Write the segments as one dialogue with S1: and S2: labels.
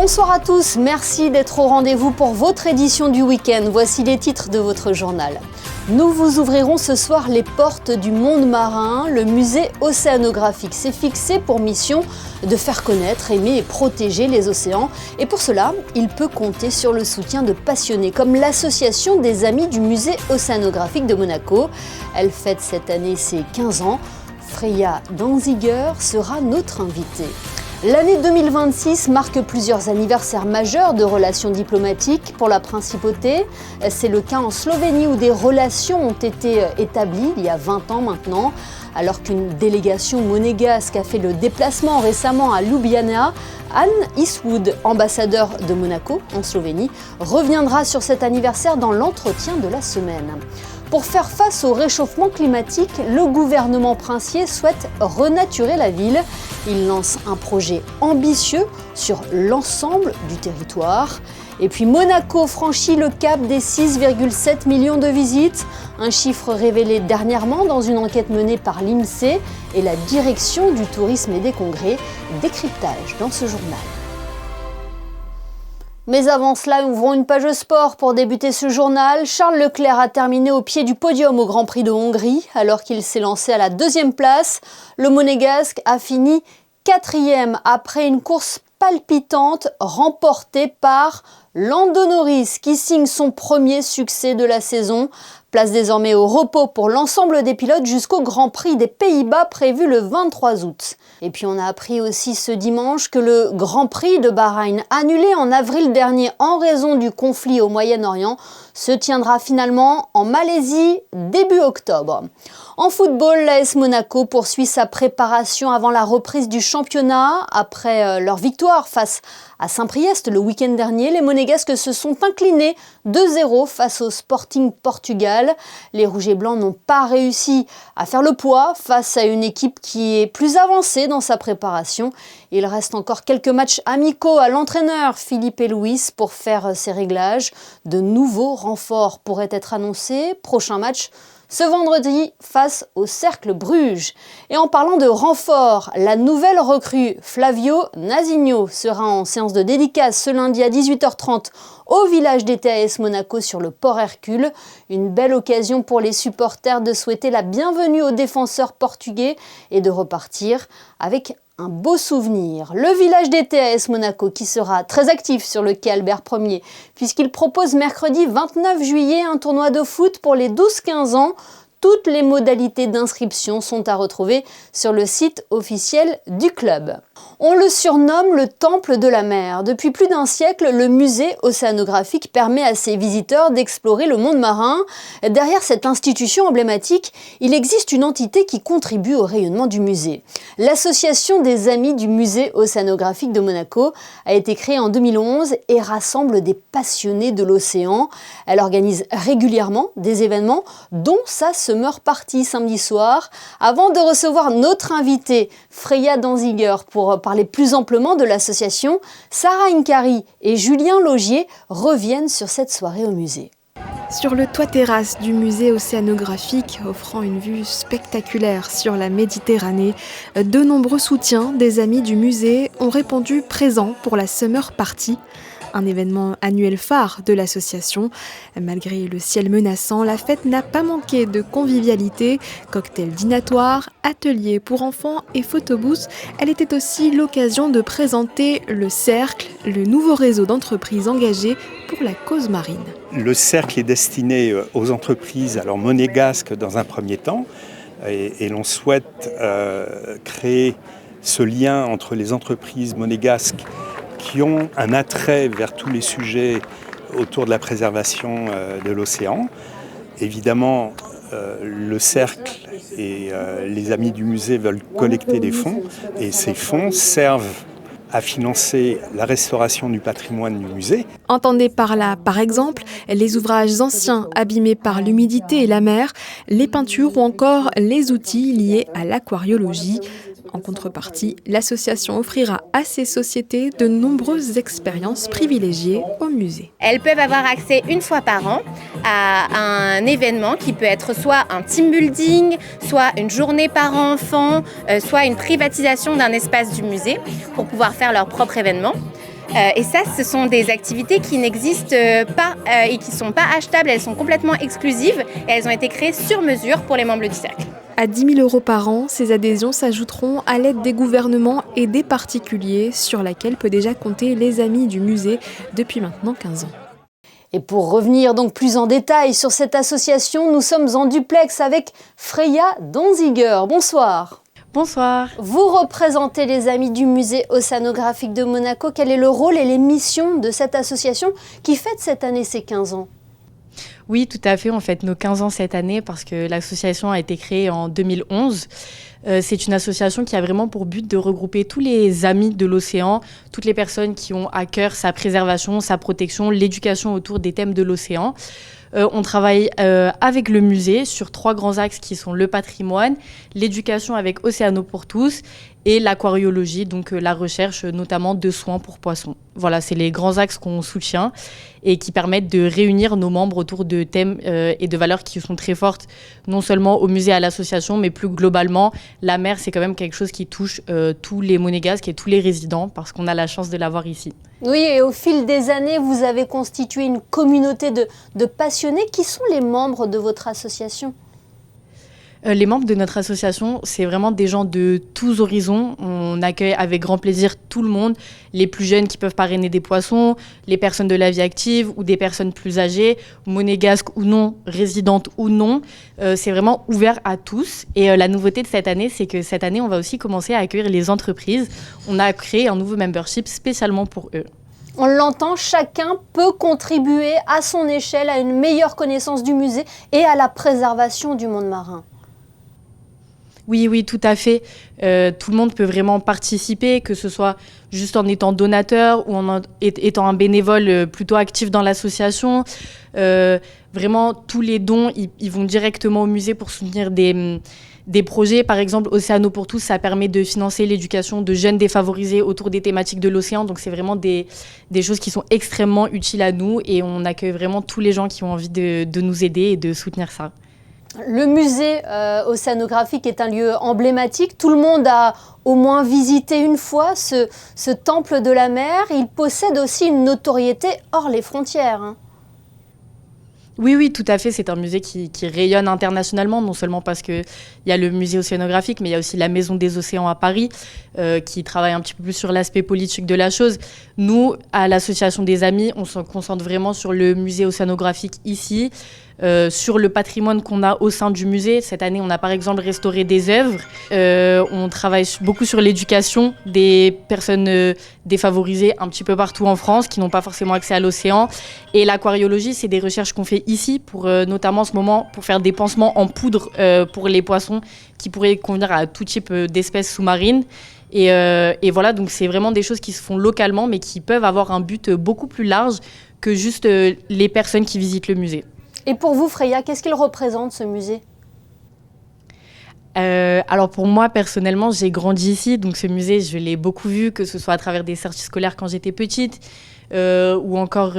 S1: Bonsoir à tous, merci d'être au rendez-vous pour votre édition du week-end. Voici les titres de votre journal. Nous vous ouvrirons ce soir les portes du monde marin. Le musée océanographique s'est fixé pour mission de faire connaître, aimer et protéger les océans. Et pour cela, il peut compter sur le soutien de passionnés comme l'association des Amis du musée océanographique de Monaco. Elle fête cette année ses 15 ans. Freya Danziger sera notre invitée. L'année 2026 marque plusieurs anniversaires majeurs de relations diplomatiques pour la principauté. C'est le cas en Slovénie où des relations ont été établies il y a 20 ans maintenant. Alors qu'une délégation monégasque a fait le déplacement récemment à Ljubljana, Anne Eastwood, ambassadeur de Monaco en Slovénie, reviendra sur cet anniversaire dans l'entretien de la semaine. Pour faire face au réchauffement climatique, le gouvernement princier souhaite renaturer la ville. Il lance un projet ambitieux sur l'ensemble du territoire. Et puis Monaco franchit le cap des 6,7 millions de visites, un chiffre révélé dernièrement dans une enquête menée par l'INSEE et la direction du tourisme et des congrès. Décryptage dans ce journal. Mais avant cela, ouvrons une page sport pour débuter ce journal. Charles Leclerc a terminé au pied du podium au Grand Prix de Hongrie, alors qu'il s'est lancé à la 2e place. Le Monégasque a fini 4e après une course palpitante remportée par Lando Norris, qui signe son premier succès de la saison. Place désormais au repos pour l'ensemble des pilotes jusqu'au Grand Prix des Pays-Bas prévu le 23 août. Et puis on a appris aussi ce dimanche que le Grand Prix de Bahreïn, annulé en avril dernier en raison du conflit au Moyen-Orient, se tiendra finalement en Malaisie début octobre. En football, l'AS Monaco poursuit sa préparation avant la reprise du championnat. Après leur victoire face à Saint-Priest le week-end dernier, les Monégasques se sont inclinés 2-0 face au Sporting Portugal. Les Rouges et Blancs n'ont pas réussi à faire le poids face à une équipe qui est plus avancée dans sa préparation. Il reste encore quelques matchs amicaux à l'entraîneur Philippe Louis pour faire ses réglages. De nouveaux renforts pourraient être annoncés. Prochain match ce vendredi face au Cercle Bruges. Et en parlant de renfort, la nouvelle recrue Flavio Nasinho sera en séance de dédicace ce lundi à 18h30 au village des TAS Monaco sur le port Hercule. Une belle occasion pour les supporters de souhaiter la bienvenue aux défenseurs portugais et de repartir avec un beau souvenir. Le village des TAS Monaco qui sera très actif sur le quai Albert Ier puisqu'il propose mercredi 29 juillet un tournoi de foot pour les 12-15 ans. Toutes les modalités d'inscription sont à retrouver sur le site officiel du club. On le surnomme le Temple de la mer. Depuis plus d'un siècle, le musée océanographique permet à ses visiteurs d'explorer le monde marin. Derrière cette institution emblématique, il existe une entité qui contribue au rayonnement du musée. L'Association des Amis du musée océanographique de Monaco a été créée en 2011 et rassemble des passionnés de l'océan. Elle organise régulièrement des événements, dont sa Summer Party samedi soir. Avant de recevoir notre invitée Freya Danziger pour parler plus amplement de l'association, Sarah Inkari et Julien Laugier reviennent sur cette soirée au musée.
S2: Sur le toit-terrasse du musée océanographique, offrant une vue spectaculaire sur la Méditerranée, de nombreux soutiens des amis du musée ont répondu présents pour la Summer Party, un événement annuel phare de l'association. Malgré le ciel menaçant, la fête n'a pas manqué de convivialité. Cocktails dînatoires, ateliers pour enfants et photobooths. Elle était aussi l'occasion de présenter le Cercle, le nouveau réseau d'entreprises engagées pour la cause marine.
S3: Le Cercle est destiné aux entreprises, alors monégasques dans un premier temps, et l'on souhaite créer ce lien entre les entreprises monégasques qui ont un attrait vers tous les sujets autour de la préservation de l'océan. Évidemment, le Cercle et les amis du musée veulent collecter des fonds et ces fonds servent à financer la restauration du patrimoine du musée.
S2: Entendez par là, par exemple, les ouvrages anciens abîmés par l'humidité et la mer, les peintures ou encore les outils liés à l'aquariologie. En contrepartie, l'association offrira à ces sociétés de nombreuses expériences privilégiées au musée.
S4: Elles peuvent avoir accès une fois par an à un événement qui peut être soit un team building, soit une journée par enfant, soit une privatisation d'un espace du musée pour pouvoir faire leur propre événement. Et ça, ce sont des activités qui n'existent pas et qui ne sont pas achetables. Elles sont complètement exclusives et elles ont été créées sur mesure pour les membres du cercle.
S2: À 10 000 € par an, ces adhésions s'ajouteront à l'aide des gouvernements et des particuliers, sur laquelle peut déjà compter les Amis du musée depuis maintenant 15 ans.
S1: Et pour revenir donc plus en détail sur cette association, nous sommes en duplex avec Freya Donziger. Bonsoir.
S5: Bonsoir.
S1: Vous représentez les Amis du musée océanographique de Monaco. Quel est le rôle et les missions de cette association qui fête cette année ses 15 ans ?
S5: Oui, tout à fait. On fête nos 15 ans cette année parce que l'association a été créée en 2011. C'est une association qui a vraiment pour but de regrouper tous les amis de l'océan, toutes les personnes qui ont à cœur sa préservation, sa protection, l'éducation autour des thèmes de l'océan. On travaille avec le musée sur 3 grands axes qui sont le patrimoine, l'éducation avec Océano pour tous et l'aquariologie, donc la recherche notamment de soins pour poissons. Voilà, c'est les grands axes qu'on soutient et qui permettent de réunir nos membres autour de thèmes et de valeurs qui sont très fortes, non seulement au musée et à l'association, mais plus globalement. La mer, c'est quand même quelque chose qui touche tous les monégasques et tous les résidents parce qu'on a la chance de l'avoir ici.
S1: Oui, et au fil des années, vous avez constitué une communauté de passionnés. Qui sont les membres de votre association ?
S5: Les membres de notre association, c'est vraiment des gens de tous horizons. On accueille avec grand plaisir tout le monde, les plus jeunes qui peuvent parrainer des poissons, les personnes de la vie active ou des personnes plus âgées, monégasques ou non, résidentes ou non. C'est vraiment ouvert à tous. Et la nouveauté de cette année, c'est que cette année, on va aussi commencer à accueillir les entreprises. On a créé un nouveau membership spécialement pour eux.
S1: On l'entend, chacun peut contribuer à son échelle à une meilleure connaissance du musée et à la préservation du monde marin.
S5: Oui, tout à fait. Tout le monde peut vraiment participer, que ce soit juste en étant donateur ou en étant un bénévole plutôt actif dans l'association. Vraiment, tous les dons, ils vont directement au musée pour soutenir des projets. Par exemple, Océano pour tous, ça permet de financer l'éducation de jeunes défavorisés autour des thématiques de l'océan. Donc, c'est vraiment des choses qui sont extrêmement utiles à nous et on accueille vraiment tous les gens qui ont envie de nous aider et de soutenir ça.
S1: Le musée océanographique est un lieu emblématique. Tout le monde a au moins visité une fois ce temple de la mer. Il possède aussi une notoriété hors les frontières.
S5: Oui, tout à fait. C'est un musée qui rayonne internationalement, non seulement parce qu'il y a le musée océanographique, mais il y a aussi la Maison des Océans à Paris, qui travaille un petit peu plus sur l'aspect politique de la chose. Nous, à l'Association des Amis, on se concentre vraiment sur le musée océanographique ici, sur le patrimoine qu'on a au sein du musée. Cette année, on a par exemple restauré des œuvres. On travaille beaucoup sur l'éducation des personnes défavorisées un petit peu partout en France, qui n'ont pas forcément accès à l'océan. Et l'aquariologie, c'est des recherches qu'on fait ici, pour notamment en ce moment, pour faire des pansements en poudre pour les poissons qui pourraient convenir à tout type d'espèces sous-marines. Et voilà, donc c'est vraiment des choses qui se font localement, mais qui peuvent avoir un but beaucoup plus large que juste les personnes qui visitent le musée.
S1: Et pour vous, Freya, qu'est-ce qu'il représente, ce musée ?
S5: Alors pour moi, personnellement, j'ai grandi ici, donc ce musée, je l'ai beaucoup vu, que ce soit à travers des sorties scolaires quand j'étais petite, ou encore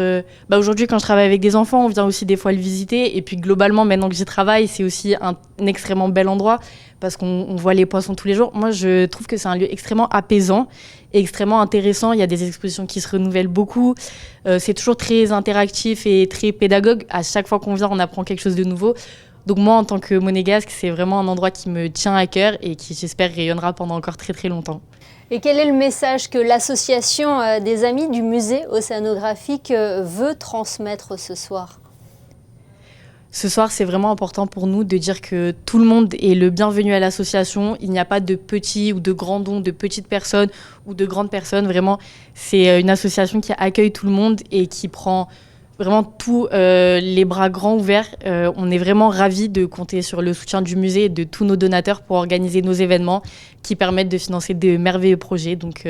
S5: aujourd'hui, quand je travaille avec des enfants, on vient aussi des fois le visiter. Et puis globalement, maintenant que j'y travaille, c'est aussi un extrêmement bel endroit, parce qu'on voit les poissons tous les jours. Moi, je trouve que c'est un lieu extrêmement apaisant, extrêmement intéressant. Il y a des expositions qui se renouvellent beaucoup. C'est toujours très interactif et très pédagogue. À chaque fois qu'on vient, on apprend quelque chose de nouveau. Donc moi, en tant que monégasque, c'est vraiment un endroit qui me tient à cœur et qui, j'espère, rayonnera pendant encore très très longtemps.
S1: Et quel est le message que l'association des Amis du musée océanographique veut transmettre ce soir ?
S5: Ce soir, c'est vraiment important pour nous de dire que tout le monde est le bienvenu à l'association. Il n'y a pas de petits ou de grands dons, de petites personnes ou de grandes personnes. Vraiment, c'est une association qui accueille tout le monde et qui prend vraiment tous les bras grands ouverts. On est vraiment ravis de compter sur le soutien du musée et de tous nos donateurs pour organiser nos événements qui permettent de financer de merveilleux projets. Donc,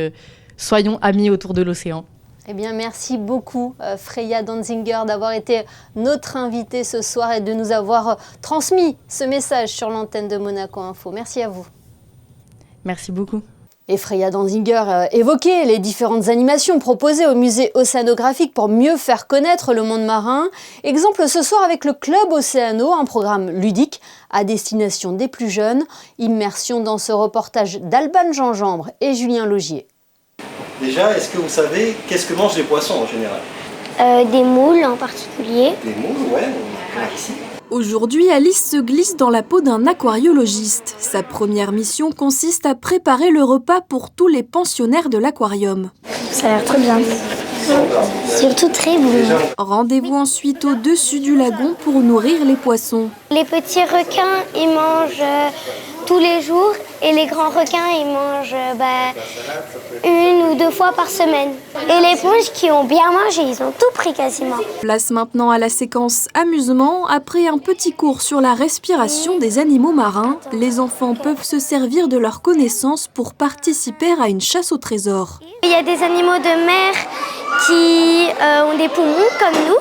S5: soyons amis autour de l'océan.
S1: Eh bien, merci beaucoup, Freya Donziger, d'avoir été notre invitée ce soir et de nous avoir transmis ce message sur l'antenne de Monaco Info. Merci à vous.
S5: Merci beaucoup.
S1: Et Freya Donziger évoquait les différentes animations proposées au musée océanographique pour mieux faire connaître le monde marin. Exemple ce soir avec le Club Océano, un programme ludique à destination des plus jeunes. Immersion dans ce reportage d'Alban Gingembre et Julien Laugier.
S6: Déjà, est-ce que vous savez qu'est-ce que mangent les poissons en général?
S7: Des moules en particulier.
S6: Des moules, ouais, on a ici.
S2: Aujourd'hui, Alice se glisse dans la peau d'un aquariologiste. Sa première mission consiste à préparer le repas pour tous les pensionnaires de l'aquarium.
S7: Ça a l'air très bien. Surtout très bon.
S2: Rendez-vous ensuite au-dessus du lagon pour nourrir les poissons.
S7: Les petits requins, ils mangent tous les jours et les grands requins, ils mangent 1 ou 2 fois par semaine. Et les éponges qui ont bien mangé, ils ont tout pris quasiment.
S2: Place maintenant à la séquence amusement. Après un petit cours sur la respiration des animaux marins, les enfants peuvent se servir de leurs connaissances pour participer à une chasse au trésor.
S7: Il y a des animaux de mer qui ont des poumons comme nous.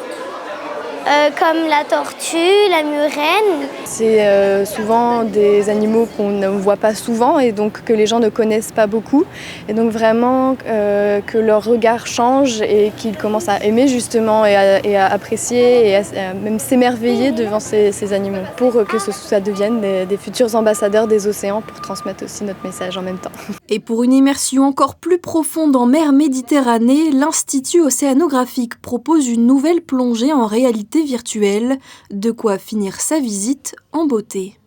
S7: Comme la tortue, la murène.
S8: C'est souvent des animaux qu'on ne voit pas souvent et donc que les gens ne connaissent pas beaucoup. Et donc vraiment que leur regard change et qu'ils commencent à aimer justement et à apprécier et à même s'émerveiller devant ces animaux pour que ça devienne des futurs ambassadeurs des océans pour transmettre aussi notre message en même temps.
S2: Et pour une immersion encore plus profonde en mer Méditerranée, l'Institut océanographique propose une nouvelle plongée en réalité virtuelle, de quoi finir sa visite en beauté.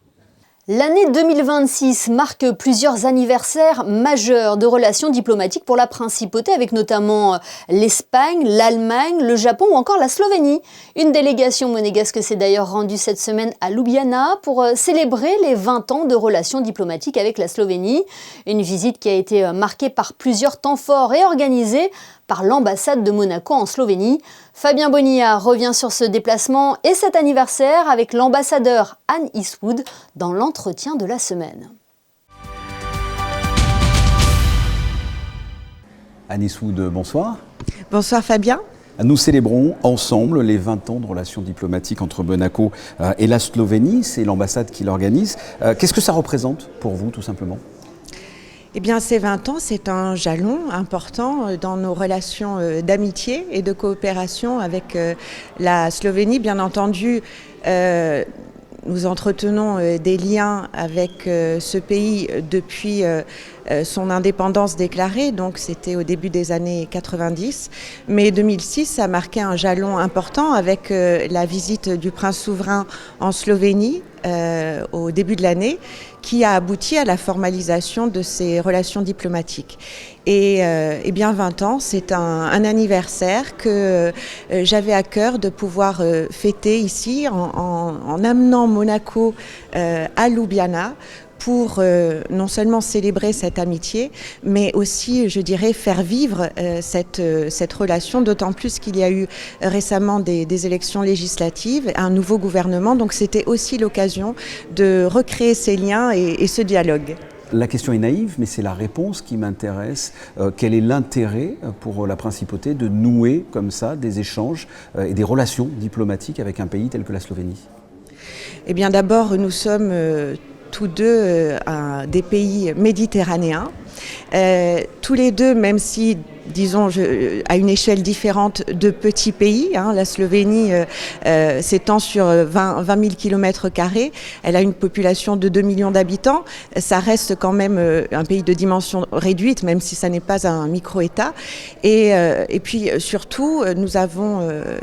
S1: L'année 2026 marque plusieurs anniversaires majeurs de relations diplomatiques pour la principauté, avec notamment l'Espagne, l'Allemagne, le Japon ou encore la Slovénie. Une délégation monégasque s'est d'ailleurs rendue cette semaine à Ljubljana pour célébrer les 20 ans de relations diplomatiques avec la Slovénie. Une visite qui a été marquée par plusieurs temps forts et organisée par l'ambassade de Monaco en Slovénie. Fabien Bonilla revient sur ce déplacement et cet anniversaire avec l'ambassadeur Anne Eastwood dans l'entretien de la semaine.
S9: Anne Eastwood, bonsoir.
S10: Bonsoir Fabien.
S9: Nous célébrons ensemble les 20 ans de relations diplomatiques entre Monaco et la Slovénie. C'est l'ambassade qui l'organise. Qu'est-ce que ça représente pour vous, tout simplement ?
S10: Eh bien, ces 20 ans, c'est un jalon important dans nos relations d'amitié et de coopération avec la Slovénie. Bien entendu, nous entretenons des liens avec ce pays depuis son indépendance déclarée, donc c'était au début des années 90. Mais 2006 a marqué un jalon important avec la visite du prince souverain en Slovénie au début de l'année, qui a abouti à la formalisation de ces relations diplomatiques. Et bien 20 ans, c'est un anniversaire que j'avais à cœur de pouvoir fêter ici en amenant Monaco à Ljubljana pour non seulement célébrer cette amitié, mais aussi, je dirais, faire vivre cette relation, d'autant plus qu'il y a eu récemment des élections législatives, un nouveau gouvernement, donc c'était aussi l'occasion de recréer ces liens et ce dialogue.
S9: La question est naïve, mais c'est la réponse qui m'intéresse. Quel est l'intérêt pour la principauté de nouer comme ça des échanges et des relations diplomatiques avec un pays tel que la Slovénie ?
S10: Eh bien d'abord, nous sommes tous deux des pays méditerranéens. Tous les deux, même si, disons, à une échelle différente de petits pays. La Slovénie s'étend sur 20 000 km². Elle a une population de 2 millions d'habitants. Ça reste quand même un pays de dimension réduite, même si ça n'est pas un micro-État. Et puis surtout, nous avons,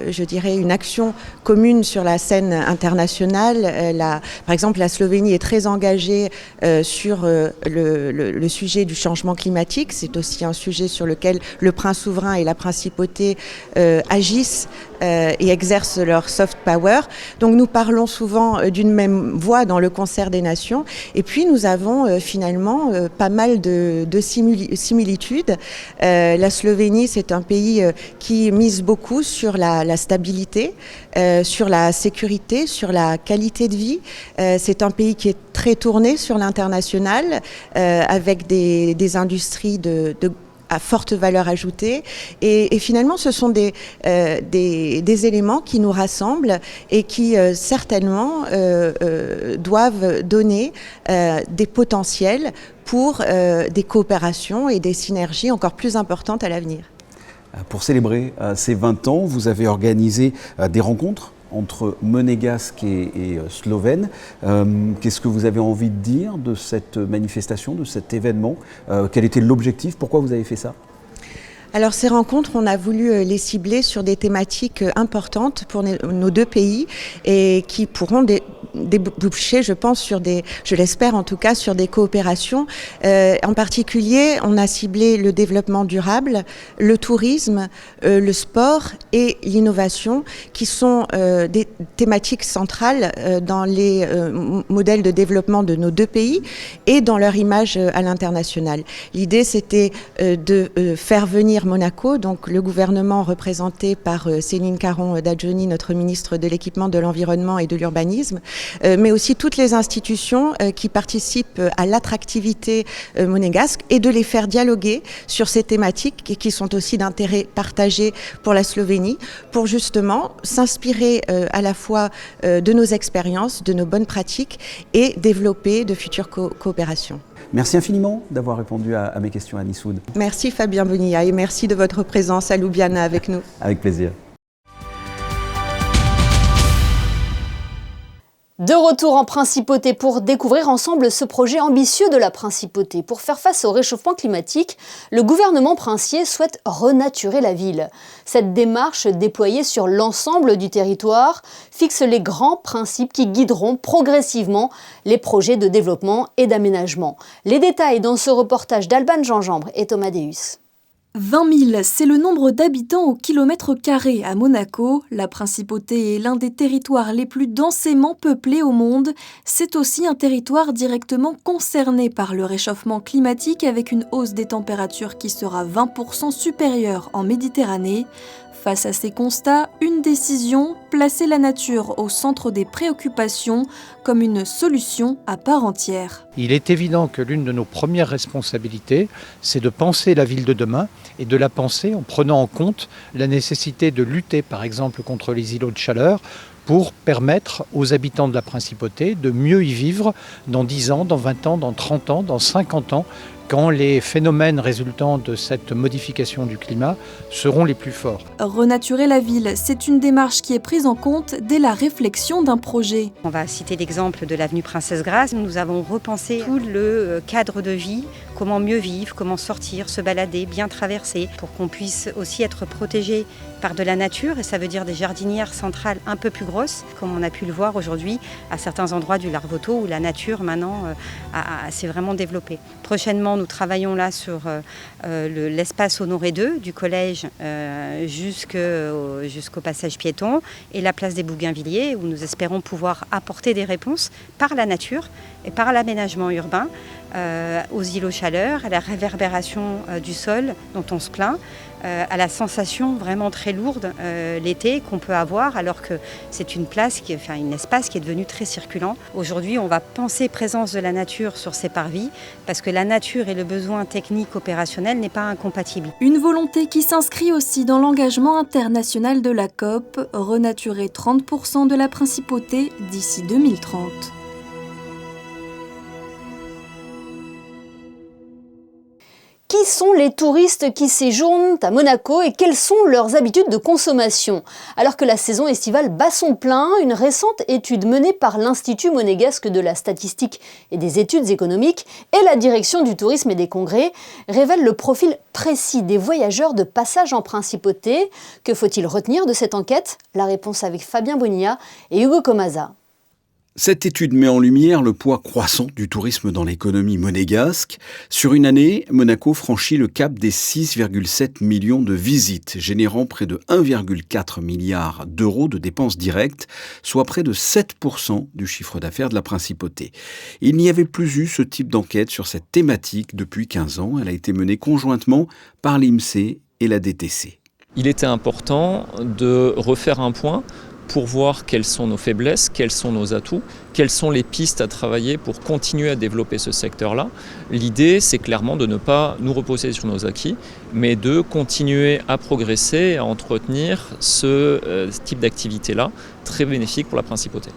S10: je dirais, une action commune sur la scène internationale. Par exemple, la Slovénie est très engagée sur le sujet du changement climatique. C'est aussi un sujet sur lequel le prince souverain et la principauté agissent et exercent leur soft power. Donc nous parlons souvent d'une même voix dans le concert des nations. Et puis nous avons finalement pas mal de similitudes. La Slovénie, c'est un pays qui mise beaucoup sur la stabilité, sur la sécurité, sur la qualité de vie. C'est un pays qui est très tourné sur l'international, avec des industries à forte valeur ajoutée. Et finalement, ce sont des éléments qui nous rassemblent et qui certainement doivent donner des potentiels pour des coopérations et des synergies encore plus importantes à l'avenir.
S9: Pour célébrer ces 20 ans, vous avez organisé des rencontres entre monégasques et slovènes. Qu'est-ce que vous avez envie de dire de cette manifestation, de cet événement ? Quel était l'objectif ? Pourquoi vous avez fait ça ?
S10: Alors ces rencontres, on a voulu les cibler sur des thématiques importantes pour nos deux pays et qui pourront déboucher, je pense, je l'espère en tout cas, sur des coopérations. En particulier, on a ciblé le développement durable, le tourisme, le sport et l'innovation, qui sont des thématiques centrales dans les modèles de développement de nos deux pays et dans leur image à l'international. L'idée, c'était de faire venir Monaco, donc le gouvernement représenté par Céline Caron-Dajoni, notre ministre de l'Équipement, de l'Environnement et de l'Urbanisme, mais aussi toutes les institutions qui participent à l'attractivité monégasque et de les faire dialoguer sur ces thématiques qui sont aussi d'intérêt partagé pour la Slovénie, pour justement s'inspirer à la fois de nos expériences, de nos bonnes pratiques et développer de futures coopérations.
S9: Merci infiniment d'avoir répondu à mes questions, Annie Soud.
S10: Merci Fabien Bonilla et merci de votre présence à Ljubljana avec nous.
S9: Avec plaisir.
S1: De retour en Principauté pour découvrir ensemble ce projet ambitieux de la Principauté. Pour faire face au réchauffement climatique, le gouvernement princier souhaite renaturer la ville. Cette démarche, déployée sur l'ensemble du territoire, fixe les grands principes qui guideront progressivement les projets de développement et d'aménagement. Les détails dans ce reportage d'Alban Gingembre et Thomas Deus.
S2: 20 000, c'est le nombre d'habitants au kilomètre carré à Monaco. La Principauté est l'un des territoires les plus densément peuplés au monde. C'est aussi un territoire directement concerné par le réchauffement climatique avec une hausse des températures qui sera 20% supérieure en Méditerranée. Face à ces constats, une décision, placer la nature au centre des préoccupations comme une solution à part entière.
S11: Il est évident que l'une de nos premières responsabilités, c'est de penser la ville de demain et de la penser en prenant en compte la nécessité de lutter par exemple contre les îlots de chaleur pour permettre aux habitants de la Principauté de mieux y vivre dans 10 ans, dans 20 ans, dans 30 ans, dans 50 ans, quand les phénomènes résultant de cette modification du climat seront les plus forts.
S2: Renaturer la ville, c'est une démarche qui est prise en compte dès la réflexion d'un projet.
S12: On va citer l'exemple de l'avenue Princesse Grace. Nous avons repensé tout le cadre de vie, comment mieux vivre, comment sortir, se balader, bien traverser, pour qu'on puisse aussi être protégé par de la nature, et ça veut dire des jardinières centrales un peu plus grosses, comme on a pu le voir aujourd'hui à certains endroits du Larvoto où la nature maintenant s'est vraiment développée. Prochainement, nous travaillons là sur l'espace Honoré 2 du collège jusqu'au passage piéton et la place des Bougainvilliers, où nous espérons pouvoir apporter des réponses par la nature et par l'aménagement urbain aux îlots chaleur, à la réverbération du sol dont on se plaint, à la sensation vraiment très lourde l'été qu'on peut avoir, alors que c'est un espace qui est devenu très circulant. Aujourd'hui, on va penser présence de la nature sur ces parvis, parce que la nature et le besoin technique opérationnel n'est pas incompatible.
S2: Une volonté qui s'inscrit aussi dans l'engagement international de la COP, renaturer 30% de la Principauté d'ici 2030.
S1: Qui sont les touristes qui séjournent à Monaco et quelles sont leurs habitudes de consommation? Alors que la saison estivale bat son plein, une récente étude menée par l'Institut monégasque de la statistique et des études économiques et la direction du tourisme et des congrès révèle le profil précis des voyageurs de passage en Principauté. Que faut-il retenir de cette enquête? La réponse avec Fabien Bonilla et Hugo Comaza.
S13: Cette étude met en lumière le poids croissant du tourisme dans l'économie monégasque. Sur une année, Monaco franchit le cap des 6,7 millions de visites, générant près de 1,4 milliard d'euros de dépenses directes, soit près de 7% du chiffre d'affaires de la Principauté. Il n'y avait plus eu ce type d'enquête sur cette thématique depuis 15 ans. Elle a été menée conjointement par l'INSEE et la DTC.
S14: Il était important de refaire un point pour voir quelles sont nos faiblesses, quels sont nos atouts, quelles sont les pistes à travailler pour continuer à développer ce secteur-là. L'idée, c'est clairement de ne pas nous reposer sur nos acquis, mais de continuer à progresser et à entretenir ce type d'activité-là, très bénéfique pour la Principauté.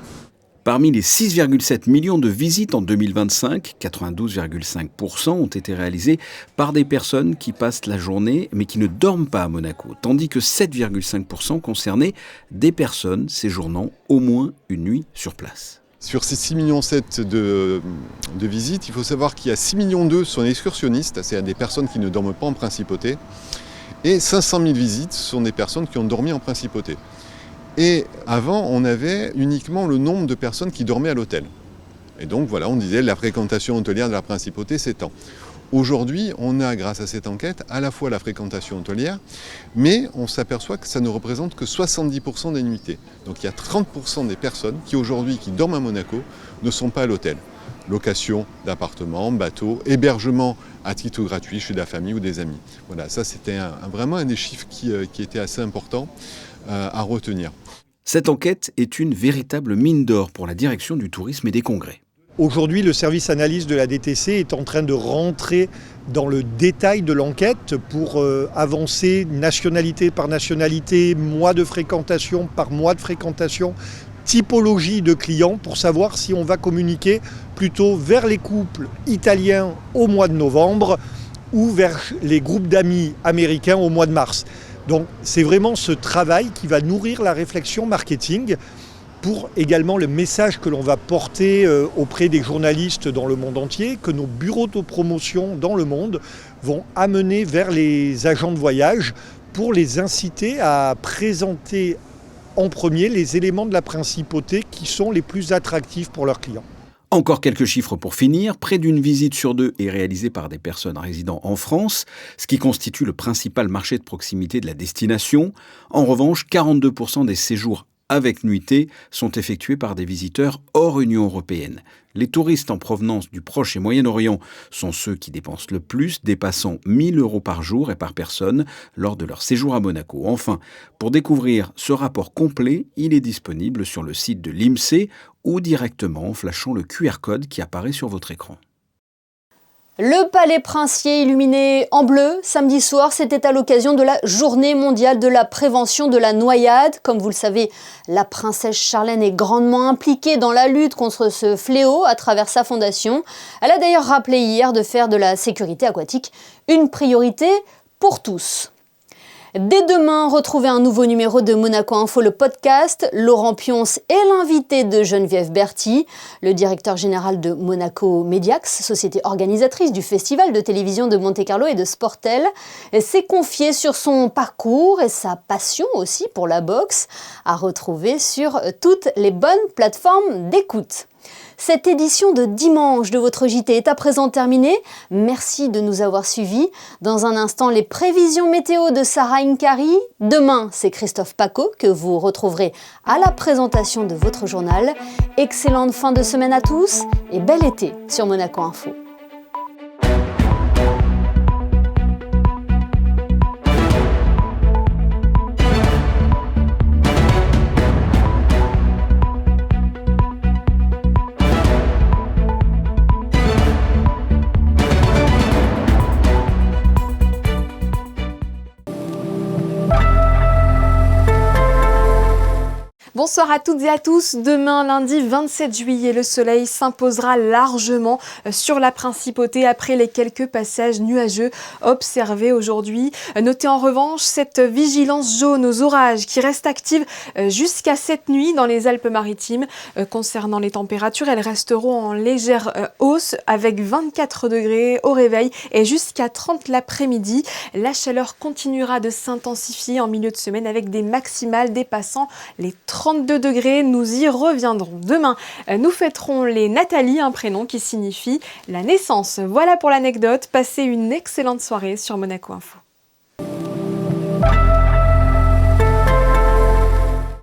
S13: Parmi les 6,7 millions de visites en 2025, 92,5% ont été réalisées par des personnes qui passent la journée mais qui ne dorment pas à Monaco, tandis que 7,5% concernaient des personnes séjournant au moins une nuit sur place.
S15: Sur ces 6,7 millions de visites, il faut savoir qu'il y a 6,2 millions sont excursionnistes, c'est-à-dire des personnes qui ne dorment pas en Principauté, Et 500 000 visites, ce sont des personnes qui ont dormi en principauté. Et avant, on avait uniquement le nombre de personnes qui dormaient à l'hôtel. Et donc voilà, on disait la fréquentation hôtelière de la principauté, c'est tant. Aujourd'hui, on a, grâce à cette enquête, à la fois la fréquentation hôtelière, mais on s'aperçoit que ça ne représente que 70% des nuitées. Donc il y a 30% des personnes qui aujourd'hui, qui dorment à Monaco, ne sont pas à l'hôtel. Location d'appartements, bateaux, hébergement à titre gratuit chez la famille ou des amis. Voilà, ça c'était vraiment un des chiffres qui était assez important à retenir.
S13: Cette enquête est une véritable mine d'or pour la direction du tourisme et des congrès.
S16: Aujourd'hui, le service analyse de la DTC est en train de rentrer dans le détail de l'enquête pour avancer nationalité par nationalité, mois de fréquentation par mois de fréquentation, typologie de clients pour savoir si on va communiquer plutôt vers les couples italiens au mois de novembre ou vers les groupes d'amis américains au mois de mars. Donc c'est vraiment ce travail qui va nourrir la réflexion marketing pour également le message que l'on va porter auprès des journalistes dans le monde entier, que nos bureaux de promotion dans le monde vont amener vers les agents de voyage pour les inciter à présenter en premier les éléments de la principauté qui sont les plus attractifs pour leurs clients.
S13: Encore quelques chiffres pour finir. Près d'une visite sur 2 est réalisée par des personnes résidant en France, ce qui constitue le principal marché de proximité de la destination. En revanche, 42% des séjours avec nuitée sont effectués par des visiteurs hors Union européenne. Les touristes en provenance du Proche et Moyen-Orient sont ceux qui dépensent le plus, dépassant 1 000 € par jour et par personne lors de leur séjour à Monaco. Enfin, pour découvrir ce rapport complet, il est disponible sur le site de l'IMSEE ou directement en flashant le QR code qui apparaît sur votre écran.
S1: Le Palais Princier illuminé en bleu samedi soir, c'était à l'occasion de la Journée mondiale de la prévention de la noyade. Comme vous le savez, la princesse Charlène est grandement impliquée dans la lutte contre ce fléau à travers sa fondation. Elle a d'ailleurs rappelé hier de faire de la sécurité aquatique une priorité pour tous. Dès demain, retrouvez un nouveau numéro de Monaco Info, le podcast. Laurent Pionce est l'invité de Geneviève Berthy, le directeur général de Monaco Mediax, société organisatrice du festival de télévision de Monte-Carlo et de Sportel. S'est confié sur son parcours et sa passion aussi pour la boxe, à retrouver sur toutes les bonnes plateformes d'écoute. Cette édition de dimanche de votre JT est à présent terminée. Merci de nous avoir suivis. Dans un instant, les prévisions météo de Sarah Inkari. Demain, c'est Christophe Paco que vous retrouverez à la présentation de votre journal. Excellente fin de semaine à tous et bel été sur Monaco Info.
S2: Bonsoir à toutes et à tous. Demain, lundi 27 juillet, le soleil s'imposera largement sur la principauté après les quelques passages nuageux observés aujourd'hui. Notez en revanche cette vigilance jaune aux orages qui reste active jusqu'à cette nuit dans les Alpes-Maritimes. Concernant les températures, elles resteront en légère hausse avec 24 degrés au réveil et jusqu'à 30 l'après-midi. La chaleur continuera de s'intensifier en milieu de semaine avec des maximales dépassant les 32 degrés, nous y reviendrons. Demain, nous fêterons les Nathalie, un prénom qui signifie la naissance. Voilà pour l'anecdote. Passez une excellente soirée sur Monaco Info.